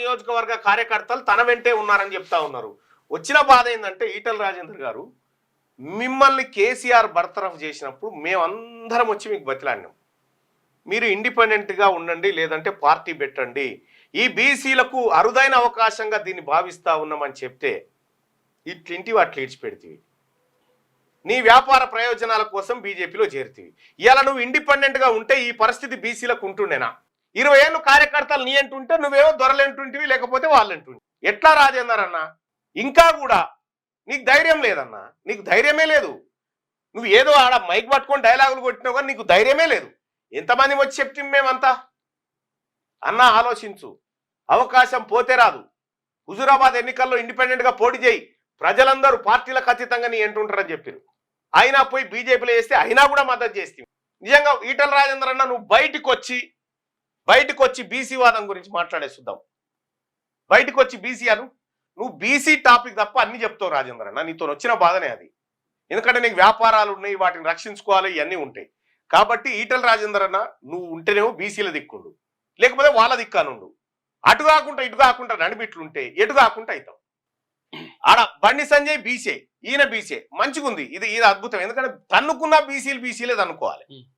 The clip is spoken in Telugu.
నియోజకవర్గ కార్యకర్తలు తన వెంటే ఉన్నారని చెప్తా ఉన్నారు. వచ్చిన బాధ ఏంటంటే ఈటల రాజేందర్ గారు మిమ్మల్ని కేసీఆర్ బర్తరఫ్ చేసినప్పుడు మేమందరం వచ్చి మీకు బతిలాడినాం. మీరు ఇండిపెండెంట్గా ఉండండి, లేదంటే పార్టీ పెట్టండి, ఈ బీసీలకు అరుదైన అవకాశంగా దీన్ని భావిస్తా ఉన్నామని చెప్తే ఇట్లింటివి అట్లా ఇడిచిపెడితివి. నీ వ్యాపార ప్రయోజనాల కోసం బీజేపీలో చేరుతీవి. ఇలా నువ్వు ఇండిపెండెంట్గా ఉంటే ఈ పరిస్థితి బీసీలకు ఉంటుండేనా? 20 ఏళ్ళు కార్యకర్తలు నీ అంటుంటే నువ్వేమో దొరలేంటుంటివి, లేకపోతే వాళ్ళంటుంటివి. ఎట్లా రాజేందర్ అన్న? ఇంకా కూడా నీకు ధైర్యం లేదన్నా, నీకు ధైర్యమే లేదు. నువ్వు ఏదో ఆడ మైక్ పట్టుకొని డైలాగులు కొట్టినావు కానీ నీకు ధైర్యమే లేదు. ఎంతమంది వచ్చి చెప్తాం మేమంతా? అన్నా ఆలోచించు, అవకాశం పోతే రాదు. హుజూరాబాద్ ఎన్నికల్లో ఇండిపెండెంట్గా పోటీ చేయి, ప్రజలందరూ పార్టీలకు అతీతంగా నీ ఎంటుంటారని చెప్పారు. అయినా పోయి బీజేపీలో వేస్తే అయినా కూడా మద్దతు చేస్తే నిజంగా ఈటల రాజేందర్ అన్న నువ్వు బయటకు వచ్చి బీసీ వాదం గురించి మాట్లాడేస్తున్నాం. బయటకు వచ్చి బీసీ అను, నువ్వు బీసీ టాపిక్ తప్ప అన్ని చెప్తావు రాజేందర్ అన్న. నీతో వచ్చిన బాధనే అది. ఎందుకంటే నీకు వ్యాపారాలు ఉన్నాయి, వాటిని రక్షించుకోవాలి, ఇవన్నీ ఉంటాయి. కాబట్టి ఈటల రాజేందర్ అన్న నువ్వు ఉంటేనేమో బీసీల దిక్కుండు, లేకపోతే వాళ్ళ దిక్కానుండు. అటు కాకుండా ఇటు కాకుండా నడిబిట్లుంటే ఎటు కాకుండా అవుతావు. ఆడ బండి సంజయ్ బీసీ, ఈయన బీసీ, మంచిగుంది. ఇది అద్భుతం. ఎందుకంటే తన్నుకున్న బీసీలే తన్నుకోవాలి.